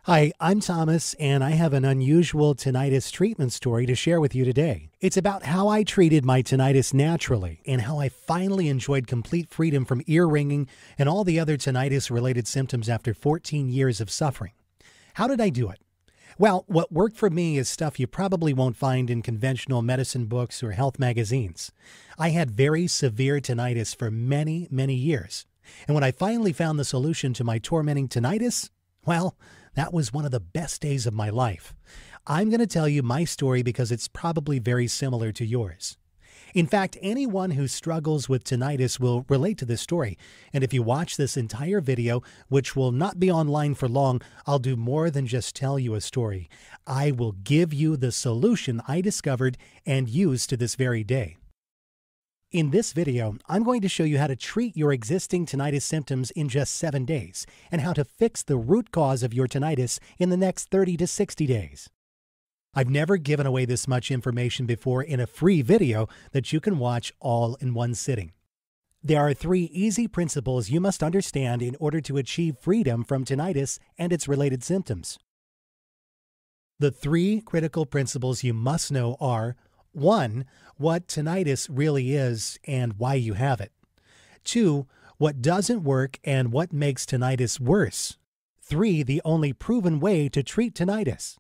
Hi, I'm Thomas, and I have an unusual tinnitus treatment story to share with you today. It's about how I treated my tinnitus naturally and how I finally enjoyed complete freedom from ear ringing and all the other tinnitus-related symptoms after 14 years of suffering. How did I do it? Well, what worked for me is stuff you probably won't find in conventional medicine books or health magazines. I had very severe tinnitus for many, many years. And when I finally found the solution to my tormenting tinnitus, well, that was one of the best days of my life. I'm going to tell you my story because it's probably very similar to yours. In fact, anyone who struggles with tinnitus will relate to this story. And if you watch this entire video, which will not be online for long, I'll do more than just tell you a story. I will give you the solution I discovered and use to this very day. In this video, I'm going to show you how to treat your existing tinnitus symptoms in just 7 days and how to fix the root cause of your tinnitus in the next 30 to 60 days. I've never given away this much information before in a free video that you can watch all in one sitting. There are 3 easy principles you must understand in order to achieve freedom from tinnitus and its related symptoms. The 3 critical principles you must know are: 1. What tinnitus really is and why you have it. 2. What doesn't work and what makes tinnitus worse. 3. The only proven way to treat tinnitus.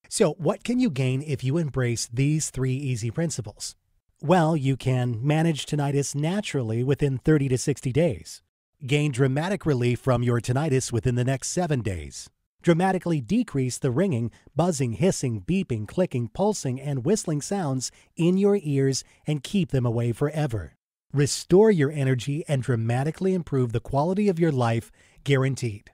So, what can you gain if you embrace these 3 easy principles? Well, you can manage tinnitus naturally within 30 to 60 days. Gain dramatic relief from your tinnitus within the next 7 days. Dramatically decrease the ringing, buzzing, hissing, beeping, clicking, pulsing, and whistling sounds in your ears and keep them away forever. Restore your energy and dramatically improve the quality of your life, guaranteed.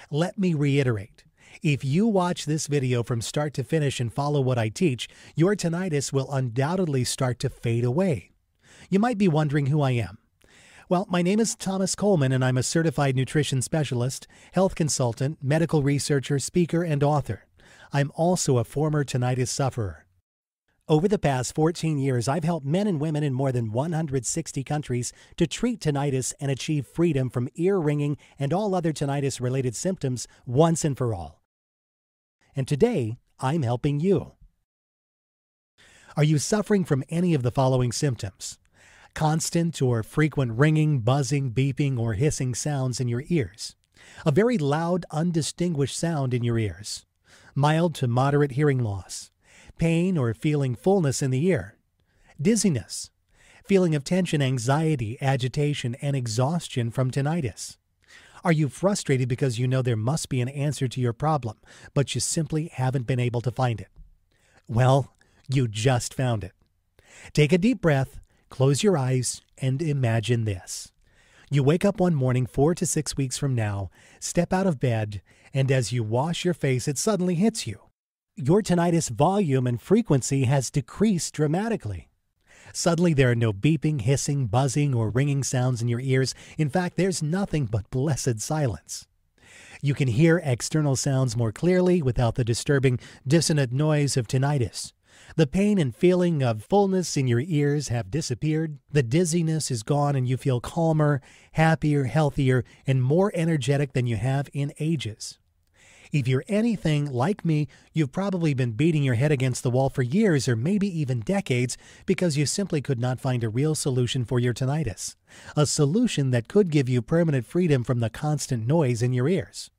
Let me reiterate. If you watch this video from start to finish and follow what I teach, your tinnitus will undoubtedly start to fade away. You might be wondering who I am. Well, my name is Thomas Coleman, and I'm a certified nutrition specialist, health consultant, medical researcher, speaker, and author. I'm also a former tinnitus sufferer. Over the past 14 years, I've helped men and women in more than 160 countries to treat tinnitus and achieve freedom from ear ringing and all other tinnitus-related symptoms once and for all. And today, I'm helping you. Are you suffering from any of the following symptoms? Constant or frequent ringing, buzzing, beeping, or hissing sounds in your ears. A very loud, undistinguished sound in your ears. Mild to moderate hearing loss. Pain or feeling fullness in the ear. Dizziness. Feeling of tension, anxiety, agitation, and exhaustion from tinnitus. Are you frustrated because you know there must be an answer to your problem, but you simply haven't been able to find it? Well, you just found it. Take a deep breath. Close your eyes and imagine this. You wake up one morning 4 to 6 weeks from now, step out of bed, and as you wash your face, it suddenly hits you. Your tinnitus volume and frequency has decreased dramatically. Suddenly, there are no beeping, hissing, buzzing, or ringing sounds in your ears. In fact, there's nothing but blessed silence. You can hear external sounds more clearly without the disturbing, dissonant noise of tinnitus. The pain and feeling of fullness in your ears have disappeared. The dizziness is gone and you feel calmer, happier, healthier, and more energetic than you have in ages. If you're anything like me, you've probably been beating your head against the wall for years or maybe even decades because you simply could not find a real solution for your tinnitus. A solution that could give you permanent freedom from the constant noise in your ears.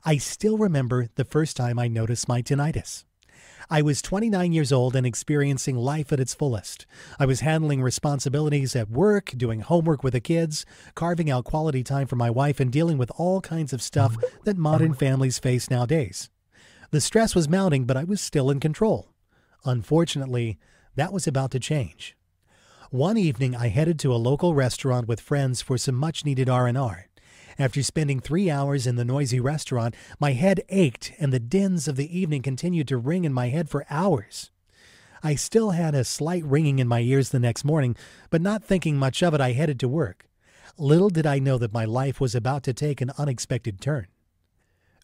I still remember the first time I noticed my tinnitus. I was 29 years old and experiencing life at its fullest. I was handling responsibilities at work, doing homework with the kids, carving out quality time for my wife, and dealing with all kinds of stuff that modern families face nowadays. The stress was mounting, but I was still in control. Unfortunately, that was about to change. One evening, I headed to a local restaurant with friends for some much-needed R&R. After spending 3 hours in the noisy restaurant, my head ached and the dins of the evening continued to ring in my head for hours. I still had a slight ringing in my ears the next morning, but not thinking much of it, I headed to work. Little did I know that my life was about to take an unexpected turn.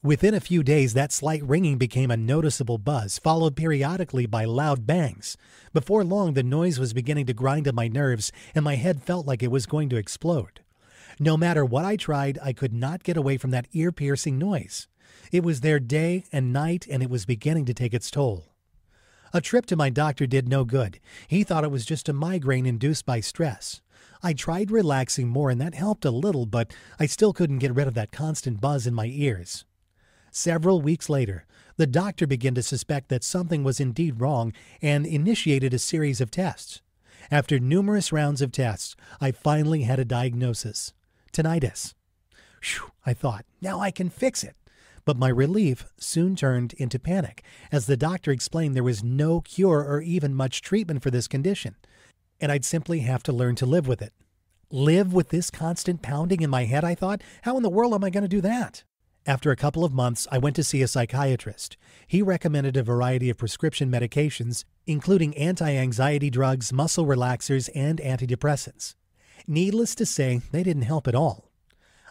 Within a few days, that slight ringing became a noticeable buzz, followed periodically by loud bangs. Before long, the noise was beginning to grind on my nerves, and my head felt like it was going to explode. No matter what I tried, I could not get away from that ear-piercing noise. It was there day and night, and it was beginning to take its toll. A trip to my doctor did no good. He thought it was just a migraine induced by stress. I tried relaxing more, and that helped a little, but I still couldn't get rid of that constant buzz in my ears. Several weeks later, the doctor began to suspect that something was indeed wrong and initiated a series of tests. After numerous rounds of tests, I finally had a diagnosis: tinnitus. Phew, I thought, now I can fix it. But my relief soon turned into panic, as the doctor explained there was no cure or even much treatment for this condition, and I'd simply have to learn to live with it. Live with this constant pounding in my head, I thought? How in the world am I going to do that? After a couple of months, I went to see a psychiatrist. He recommended a variety of prescription medications, including anti-anxiety drugs, muscle relaxers, and antidepressants. Needless to say, they didn't help at all.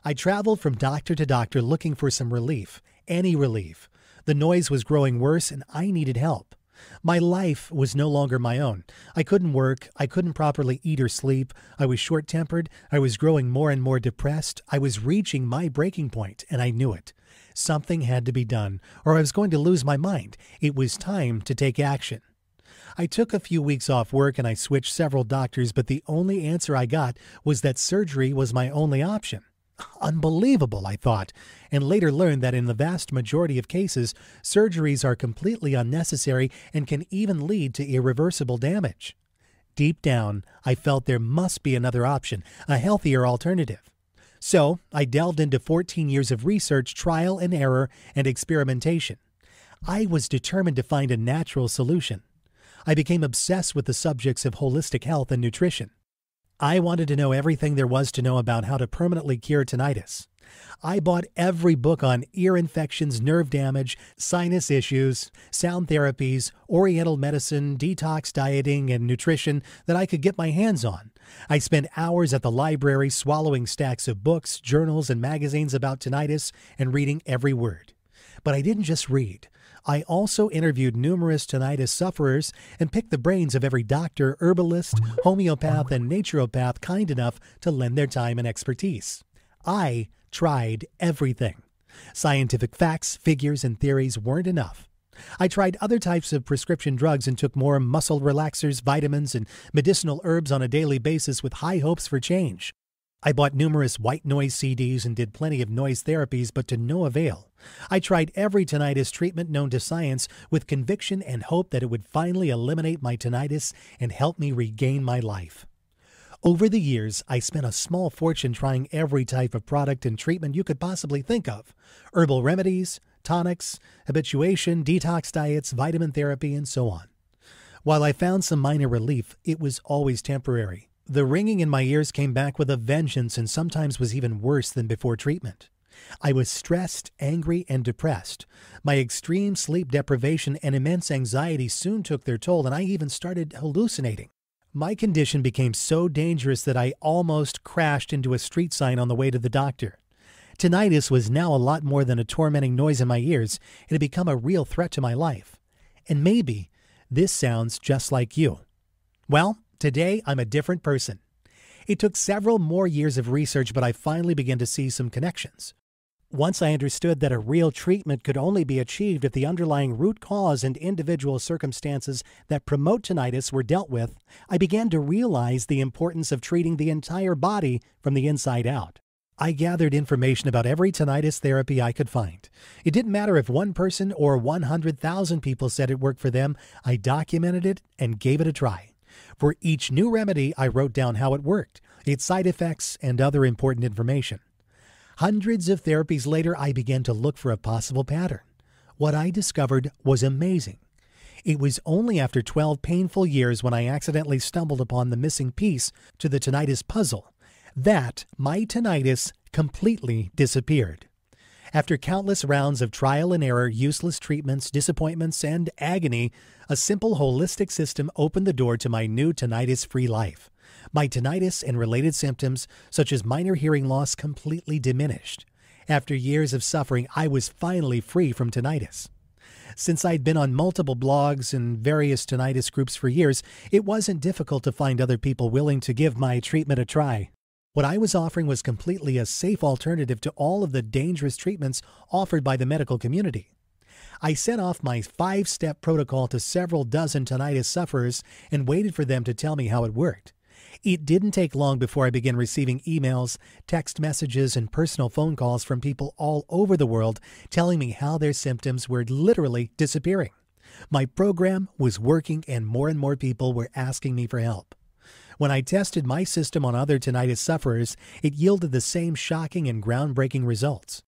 I traveled from doctor to doctor looking for some relief, any relief. The noise was growing worse, and I needed help. My life was no longer my own. I couldn't work. I couldn't properly eat or sleep. I was short-tempered. I was growing more and more depressed. I was reaching my breaking point, and I knew it. Something had to be done, or I was going to lose my mind. It was time to take action. I took a few weeks off work, and I switched several doctors, but the only answer I got was that surgery was my only option. Unbelievable, I thought, and later learned that in the vast majority of cases, surgeries are completely unnecessary and can even lead to irreversible damage. Deep down, I felt there must be another option, a healthier alternative. So I delved into 14 years of research, trial and error, and experimentation. I was determined to find a natural solution. I became obsessed with the subjects of holistic health and nutrition. I wanted to know everything there was to know about how to permanently cure tinnitus. I bought every book on ear infections, nerve damage, sinus issues, sound therapies, oriental medicine, detox dieting, and nutrition that I could get my hands on. I spent hours at the library swallowing stacks of books, journals, and magazines about tinnitus and reading every word. But I didn't just read. I also interviewed numerous tinnitus sufferers and picked the brains of every doctor, herbalist, homeopath, and naturopath kind enough to lend their time and expertise. I tried everything. Scientific facts, figures, and theories weren't enough. I tried other types of prescription drugs and took more muscle relaxers, vitamins, and medicinal herbs on a daily basis with high hopes for change. I bought numerous white noise CDs and did plenty of noise therapies, but to no avail. I tried every tinnitus treatment known to science with conviction and hope that it would finally eliminate my tinnitus and help me regain my life. Over the years, I spent a small fortune trying every type of product and treatment you could possibly think of: herbal remedies, tonics, habituation, detox diets, vitamin therapy, and so on. While I found some minor relief, it was always temporary. The ringing in my ears came back with a vengeance and sometimes was even worse than before treatment. I was stressed, angry, and depressed. My extreme sleep deprivation and immense anxiety soon took their toll, and I even started hallucinating. My condition became so dangerous that I almost crashed into a street sign on the way to the doctor. Tinnitus was now a lot more than a tormenting noise in my ears. It had become a real threat to my life. And maybe this sounds just like you. Well, today I'm a different person. It took several more years of research, but I finally began to see some connections. Once I understood that a real treatment could only be achieved if the underlying root cause and individual circumstances that promote tinnitus were dealt with, I began to realize the importance of treating the entire body from the inside out. I gathered information about every tinnitus therapy I could find. It didn't matter if one person or 100,000 people said it worked for them. I documented it and gave it a try. For each new remedy, I wrote down how it worked, its side effects, and other important information. Hundreds of therapies later, I began to look for a possible pattern. What I discovered was amazing. It was only after 12 painful years when I accidentally stumbled upon the missing piece to the tinnitus puzzle that my tinnitus completely disappeared. After countless rounds of trial and error, useless treatments, disappointments, and agony, a simple holistic system opened the door to my new tinnitus-free life. My tinnitus and related symptoms, such as minor hearing loss, completely diminished. After years of suffering, I was finally free from tinnitus. Since I'd been on multiple blogs and various tinnitus groups for years, it wasn't difficult to find other people willing to give my treatment a try. What I was offering was completely a safe alternative to all of the dangerous treatments offered by the medical community. I sent off my 5-step protocol to several dozen tinnitus sufferers and waited for them to tell me how it worked. It didn't take long before I began receiving emails, text messages, and personal phone calls from people all over the world telling me how their symptoms were literally disappearing. My program was working and more people were asking me for help. When I tested my system on other tinnitus sufferers, it yielded the same shocking and groundbreaking results.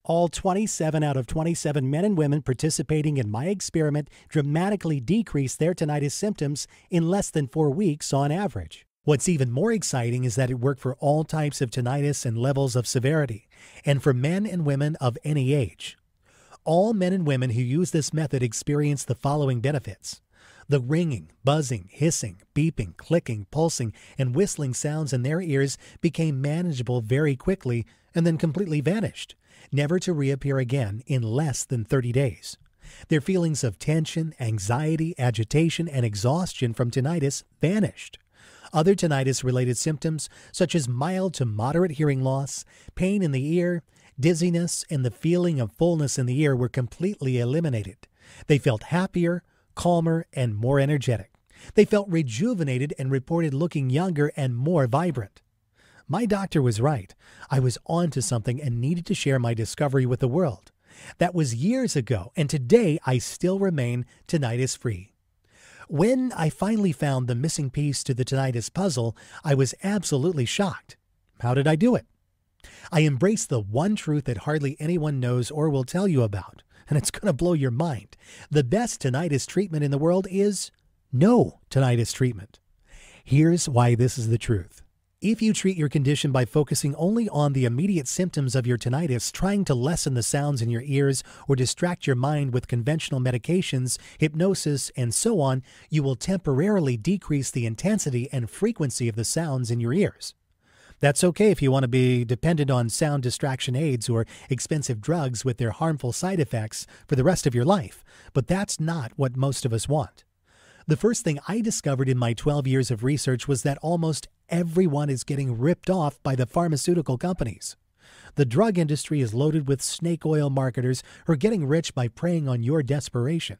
All 27 out of 27 men and women participating in my experiment dramatically decreased their tinnitus symptoms in less than 4 weeks on average. What's even more exciting is that it worked for all types of tinnitus and levels of severity, and for men and women of any age. All men and women who use this method experienced the following benefits. The ringing, buzzing, hissing, beeping, clicking, pulsing, and whistling sounds in their ears became manageable very quickly and then completely vanished, never to reappear again in less than 30 days. Their feelings of tension, anxiety, agitation, and exhaustion from tinnitus vanished. Other tinnitus-related symptoms, such as mild to moderate hearing loss, pain in the ear, dizziness, and the feeling of fullness in the ear, were completely eliminated. They felt happier, calmer, and more energetic. They felt rejuvenated and reported looking younger and more vibrant. My doctor was right. I was onto something and needed to share my discovery with the world. That was years ago, and today I still remain tinnitus-free. When I finally found the missing piece to the tinnitus puzzle, I was absolutely shocked. How did I do it? I embraced the one truth that hardly anyone knows or will tell you about, and it's going to blow your mind. The best tinnitus treatment in the world is no tinnitus treatment. Here's why this is the truth. If you treat your condition by focusing only on the immediate symptoms of your tinnitus, trying to lessen the sounds in your ears, or distract your mind with conventional medications, hypnosis, and so on, you will temporarily decrease the intensity and frequency of the sounds in your ears. That's okay if you want to be dependent on sound distraction aids or expensive drugs with their harmful side effects for the rest of your life, but that's not what most of us want. The first thing I discovered in my 12 years of research was that almost everyone is getting ripped off by the pharmaceutical companies. The drug industry is loaded with snake oil marketers who are getting rich by preying on your desperation.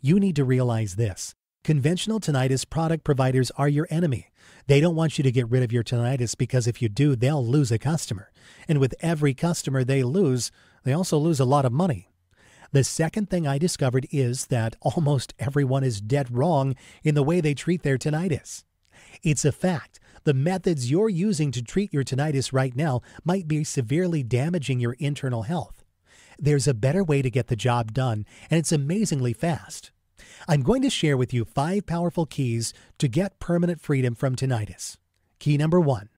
You need to realize this. Conventional tinnitus product providers are your enemy. They don't want you to get rid of your tinnitus because if you do, they'll lose a customer. And with every customer they lose, they also lose a lot of money. The second thing I discovered is that almost everyone is dead wrong in the way they treat their tinnitus. It's a fact. The methods you're using to treat your tinnitus right now might be severely damaging your internal health. There's a better way to get the job done, and it's amazingly fast. I'm going to share with you 5 powerful keys to get permanent freedom from tinnitus. Key number 1.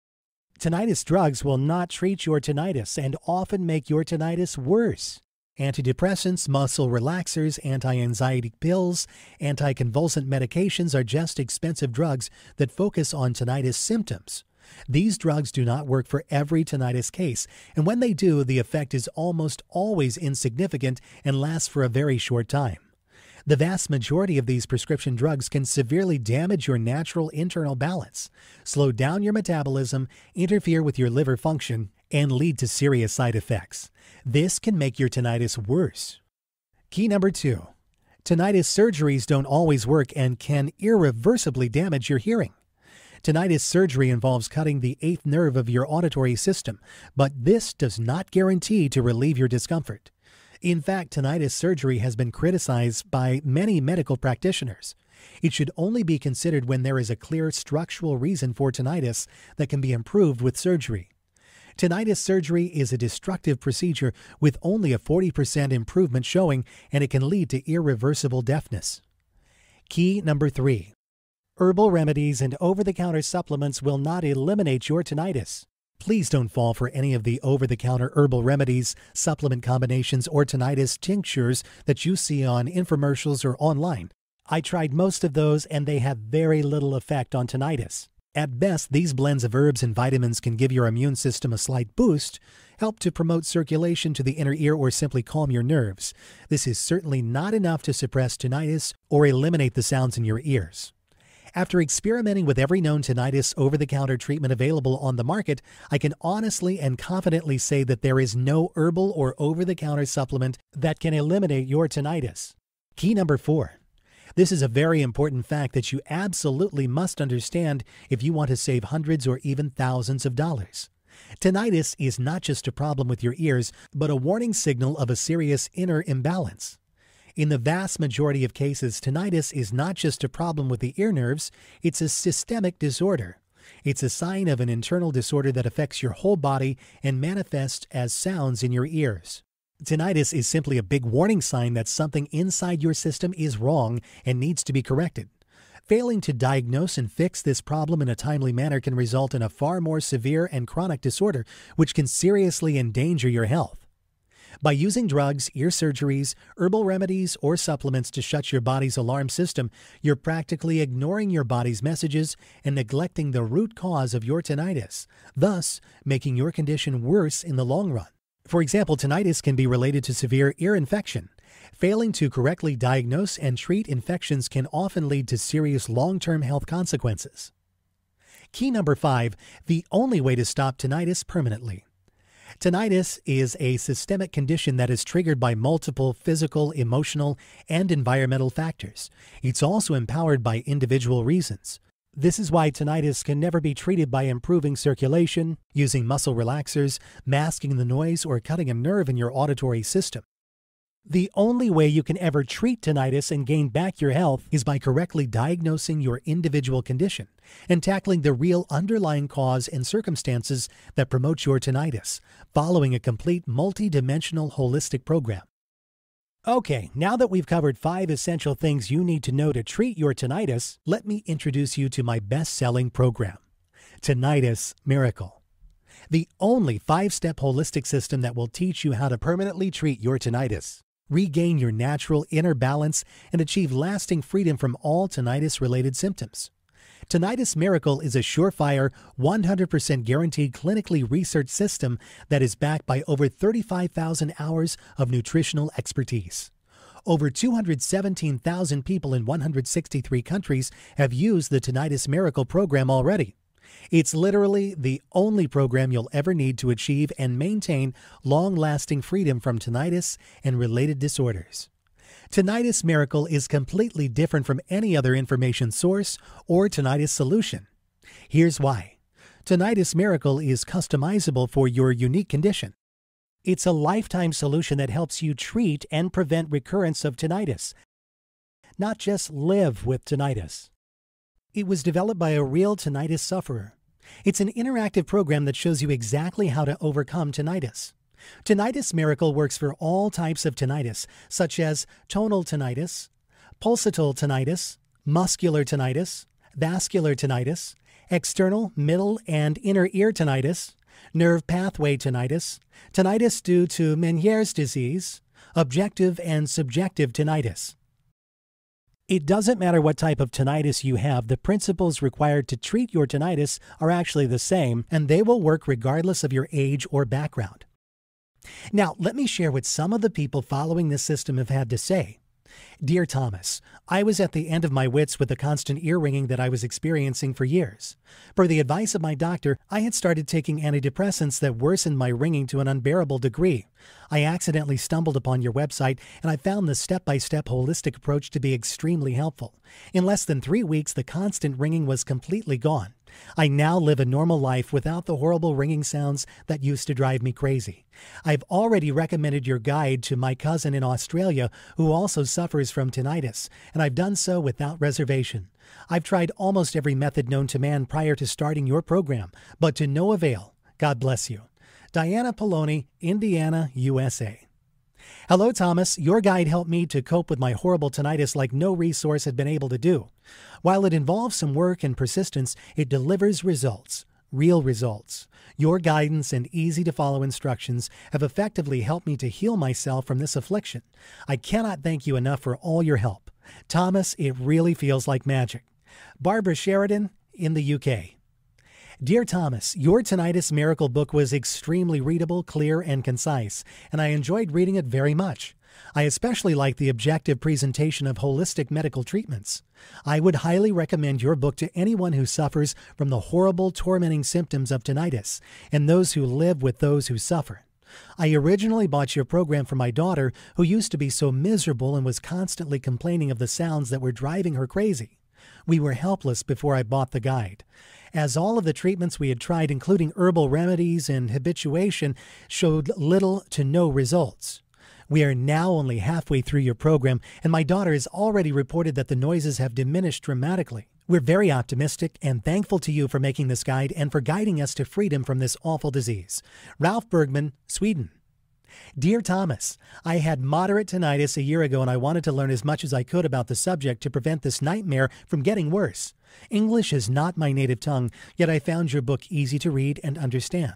Tinnitus drugs will not treat your tinnitus and often make your tinnitus worse. Antidepressants, muscle relaxers, anti-anxiety pills, anticonvulsant medications are just expensive drugs that focus on tinnitus symptoms. These drugs do not work for every tinnitus case, and when they do, the effect is almost always insignificant and lasts for a very short time. The vast majority of these prescription drugs can severely damage your natural internal balance, slow down your metabolism, interfere with your liver function, and lead to serious side effects. This can make your tinnitus worse. Key number 2. Tinnitus surgeries don't always work and can irreversibly damage your hearing. Tinnitus surgery involves cutting the 8th nerve of your auditory system, but this does not guarantee to relieve your discomfort. In fact, tinnitus surgery has been criticized by many medical practitioners. It should only be considered when there is a clear structural reason for tinnitus that can be improved with surgery. Tinnitus surgery is a destructive procedure with only a 40% improvement showing, and it can lead to irreversible deafness. Key number 3. Herbal remedies and over-the-counter supplements will not eliminate your tinnitus. Please don't fall for any of the over-the-counter herbal remedies, supplement combinations, or tinnitus tinctures that you see on infomercials or online. I tried most of those and they have very little effect on tinnitus. At best, these blends of herbs and vitamins can give your immune system a slight boost, help to promote circulation to the inner ear, or simply calm your nerves. This is certainly not enough to suppress tinnitus or eliminate the sounds in your ears. After experimenting with every known tinnitus over-the-counter treatment available on the market, I can honestly and confidently say that there is no herbal or over-the-counter supplement that can eliminate your tinnitus. Key number 4. This is a very important fact that you absolutely must understand if you want to save hundreds or even thousands of dollars. Tinnitus is not just a problem with your ears, but a warning signal of a serious inner imbalance. In the vast majority of cases, tinnitus is not just a problem with the ear nerves, it's a systemic disorder. It's a sign of an internal disorder that affects your whole body and manifests as sounds in your ears. Tinnitus is simply a big warning sign that something inside your system is wrong and needs to be corrected. Failing to diagnose and fix this problem in a timely manner can result in a far more severe and chronic disorder, which can seriously endanger your health. By using drugs, ear surgeries, herbal remedies, or supplements to shut your body's alarm system, you're practically ignoring your body's messages and neglecting the root cause of your tinnitus, thus making your condition worse in the long run. For example, tinnitus can be related to severe ear infection. Failing to correctly diagnose and treat infections can often lead to serious long-term health consequences. Key number 5, the only way to stop tinnitus permanently. Tinnitus is a systemic condition that is triggered by multiple physical, emotional, and environmental factors. It's also empowered by individual reasons. This is why tinnitus can never be treated by improving circulation, using muscle relaxers, masking the noise, or cutting a nerve in your auditory system. The only way you can ever treat tinnitus and gain back your health is by correctly diagnosing your individual condition and tackling the real underlying cause and circumstances that promote your tinnitus, following a complete multi-dimensional holistic program. Okay, now that we've covered 5 essential things you need to know to treat your tinnitus, let me introduce you to my best-selling program, Tinnitus Miracle. The only 5-step holistic system that will teach you how to permanently treat your tinnitus, regain your natural inner balance, and achieve lasting freedom from all tinnitus-related symptoms. Tinnitus Miracle is a surefire, 100% guaranteed clinically researched system that is backed by over 35,000 hours of nutritional expertise. Over 217,000 people in 163 countries have used the Tinnitus Miracle program already. It's literally the only program you'll ever need to achieve and maintain long-lasting freedom from tinnitus and related disorders. Tinnitus Miracle is completely different from any other information source or tinnitus solution. Here's why. Tinnitus Miracle is customizable for your unique condition. It's a lifetime solution that helps you treat and prevent recurrence of tinnitus, not just live with tinnitus. It was developed by a real tinnitus sufferer. It's an interactive program that shows you exactly how to overcome tinnitus. Tinnitus Miracle works for all types of tinnitus, such as tonal tinnitus, pulsatile tinnitus, muscular tinnitus, vascular tinnitus, external, middle, and inner ear tinnitus, nerve pathway tinnitus, tinnitus due to Meniere's disease, objective and subjective tinnitus. It doesn't matter what type of tinnitus you have, the principles required to treat your tinnitus are actually the same, and they will work regardless of your age or background. Now, let me share what some of the people following this system have had to say. Dear Thomas, I was at the end of my wits with the constant ear ringing that I was experiencing for years. Per the advice of my doctor, I had started taking antidepressants that worsened my ringing to an unbearable degree. I accidentally stumbled upon your website, and I found the step-by-step holistic approach to be extremely helpful. In less than 3 weeks, the constant ringing was completely gone. I now live a normal life without the horrible ringing sounds that used to drive me crazy. I've already recommended your guide to my cousin in Australia who also suffers from tinnitus, and I've done so without reservation. I've tried almost every method known to man prior to starting your program, but to no avail. God bless you. Diana Poloni, Indiana, USA. Hello, Thomas. Your guide helped me to cope with my horrible tinnitus like no resource had been able to do. While it involves some work and persistence, it delivers results, real results. Your guidance and easy-to-follow instructions have effectively helped me to heal myself from this affliction. I cannot thank you enough for all your help. Thomas, it really feels like magic. Barbara Sheridan in the UK. Dear Thomas, your Tinnitus Miracle book was extremely readable, clear, and concise, and I enjoyed reading it very much. I especially like the objective presentation of holistic medical treatments. I would highly recommend your book to anyone who suffers from the horrible, tormenting symptoms of tinnitus and those who live with those who suffer. I originally bought your program for my daughter, who used to be so miserable and was constantly complaining of the sounds that were driving her crazy. We were helpless before I bought the guide, as all of the treatments we had tried, including herbal remedies and habituation, showed little to no results. We are now only halfway through your program, and my daughter has already reported that the noises have diminished dramatically. We're very optimistic and thankful to you for making this guide and for guiding us to freedom from this awful disease. Ralph Bergman, Sweden. Dear Thomas, I had moderate tinnitus a year ago and I wanted to learn as much as I could about the subject to prevent this nightmare from getting worse. English is not my native tongue, yet I found your book easy to read and understand.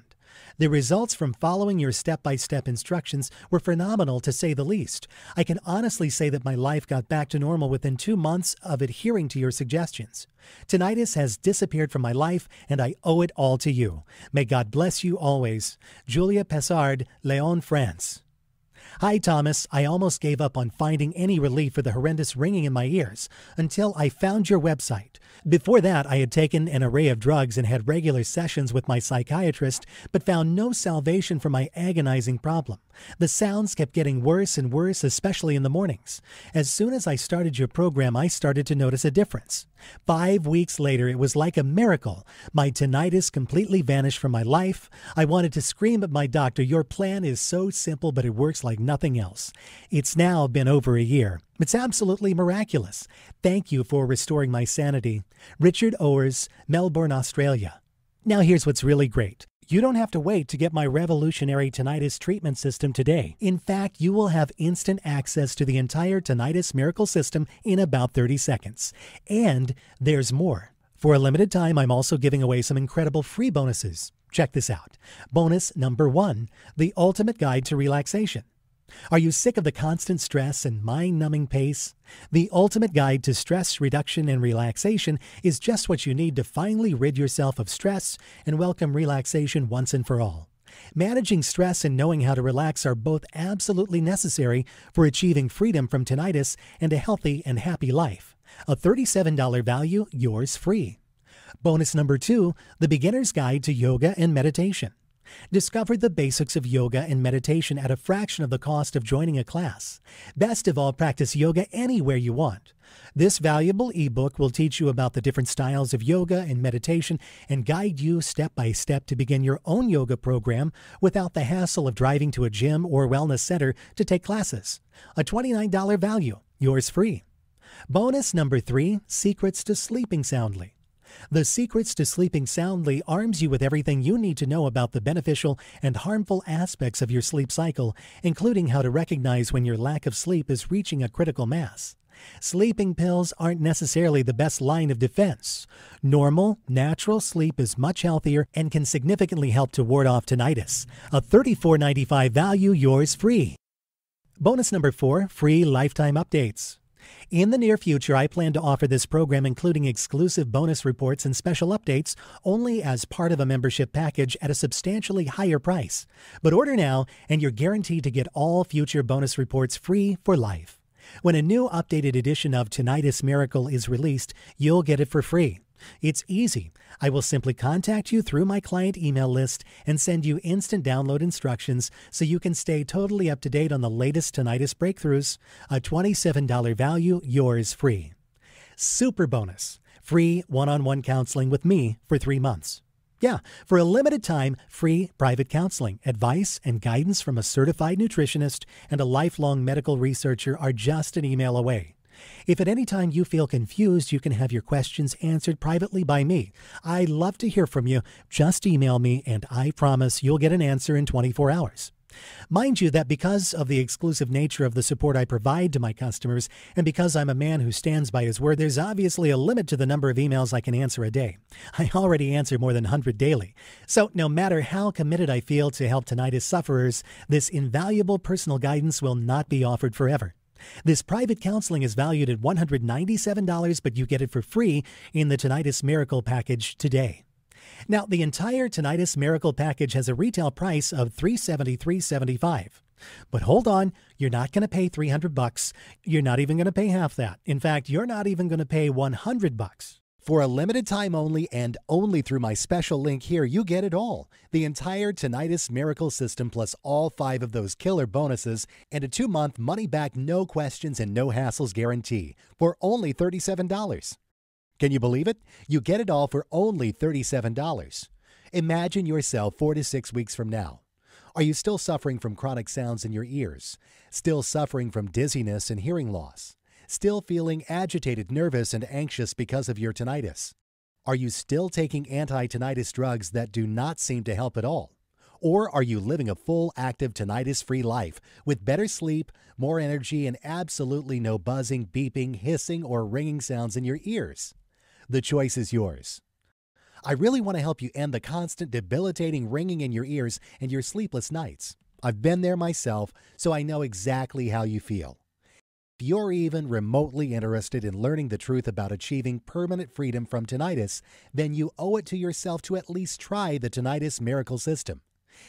The results from following your step-by-step instructions were phenomenal, to say the least. I can honestly say that my life got back to normal within 2 months of adhering to your suggestions. Tinnitus has disappeared from my life, and I owe it all to you. May God bless you always. Julia Pessard, Lyon, France. Hi, Thomas. I almost gave up on finding any relief for the horrendous ringing in my ears until I found your website. Before that, I had taken an array of drugs and had regular sessions with my psychiatrist, but found no salvation for my agonizing problem. The sounds kept getting worse and worse, especially in the mornings. As soon as I started your program, I started to notice a difference. 5 weeks later, it was like a miracle. My tinnitus completely vanished from my life. I wanted to scream at my doctor, "Your plan is so simple, but it works like nothing else." It's now been over a year. It's absolutely miraculous. Thank you for restoring my sanity. Richard Owers, Melbourne, Australia. Now here's what's really great. You don't have to wait to get my revolutionary tinnitus treatment system today. In fact, you will have instant access to the entire Tinnitus Miracle system in about 30 seconds. And there's more. For a limited time, I'm also giving away some incredible free bonuses. Check this out. Bonus number 1, the ultimate guide to relaxation. Are you sick of the constant stress and mind-numbing pace? The ultimate guide to stress reduction and relaxation is just what you need to finally rid yourself of stress and welcome relaxation once and for all. Managing stress and knowing how to relax are both absolutely necessary for achieving freedom from tinnitus and a healthy and happy life. A $37 value, yours free. Bonus number 2, the beginner's guide to yoga and meditation. Discover the basics of yoga and meditation at a fraction of the cost of joining a class. Best of all, practice yoga anywhere you want. This valuable ebook will teach you about the different styles of yoga and meditation and guide you step by step to begin your own yoga program without the hassle of driving to a gym or wellness center to take classes. A $29 value, yours free. Bonus number 3, Secrets to Sleeping Soundly. The Secrets to Sleeping Soundly arms you with everything you need to know about the beneficial and harmful aspects of your sleep cycle, including how to recognize when your lack of sleep is reaching a critical mass. Sleeping pills aren't necessarily the best line of defense. Normal, natural sleep is much healthier and can significantly help to ward off tinnitus. A $34.95 value, yours free. Bonus number 4, free lifetime updates. In the near future, I plan to offer this program including exclusive bonus reports and special updates only as part of a membership package at a substantially higher price. But order now and you're guaranteed to get all future bonus reports free for life. When a new updated edition of Tinnitus Miracle is released, you'll get it for free. It's easy. I will simply contact you through my client email list and send you instant download instructions so you can stay totally up to date on the latest tinnitus breakthroughs. A $27 value, yours free. Super bonus. Free one-on-one counseling with me for 3 months. Yeah, for a limited time, free private counseling, advice, and guidance from a certified nutritionist and a lifelong medical researcher are just an email away. If at any time you feel confused, you can have your questions answered privately by me. I love to hear from you. Just email me, and I promise you'll get an answer in 24 hours. Mind you that because of the exclusive nature of the support I provide to my customers, and because I'm a man who stands by his word, there's obviously a limit to the number of emails I can answer a day. I already answer more than 100 daily. So no matter how committed I feel to help tinnitus sufferers, this invaluable personal guidance will not be offered forever. This private counseling is valued at $197, but you get it for free in the Tinnitus Miracle package today. Now, the entire Tinnitus Miracle Package has a retail price of $373.75. But hold on, you're not going to pay $300. You're not even going to pay half that. In fact, you're not even going to pay $100. For a limited time only and only through my special link here, you get it all. The entire Tinnitus Miracle System plus all 5 of those killer bonuses and a 2-month money-back, no questions and no hassles guarantee for only $37. Can you believe it? You get it all for only $37. Imagine yourself 4 to 6 weeks from now. Are you still suffering from chronic sounds in your ears? Still suffering from dizziness and hearing loss? Still feeling agitated, nervous, and anxious because of your tinnitus? Are you still taking anti-tinnitus drugs that do not seem to help at all? Or are you living a full, active, tinnitus-free life with better sleep, more energy, and absolutely no buzzing, beeping, hissing, or ringing sounds in your ears? The choice is yours. I really want to help you end the constant debilitating ringing in your ears and your sleepless nights. I've been there myself, so I know exactly how you feel. If you're even remotely interested in learning the truth about achieving permanent freedom from tinnitus, then you owe it to yourself to at least try the Tinnitus Miracle System.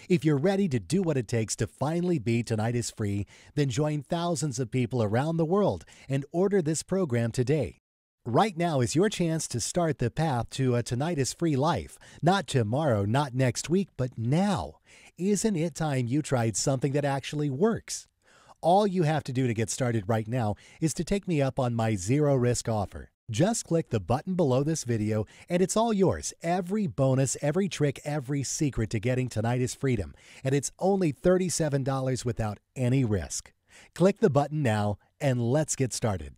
If you're ready to do what it takes to finally be tinnitus-free, then join thousands of people around the world and order this program today. Right now is your chance to start the path to a tinnitus-free life. Not tomorrow, not next week, but now. Isn't it time you tried something that actually works? All you have to do to get started right now is to take me up on my zero-risk offer. Just click the button below this video and it's all yours. Every bonus, every trick, every secret to getting tinnitus freedom. And it's only $37 without any risk. Click the button now and let's get started.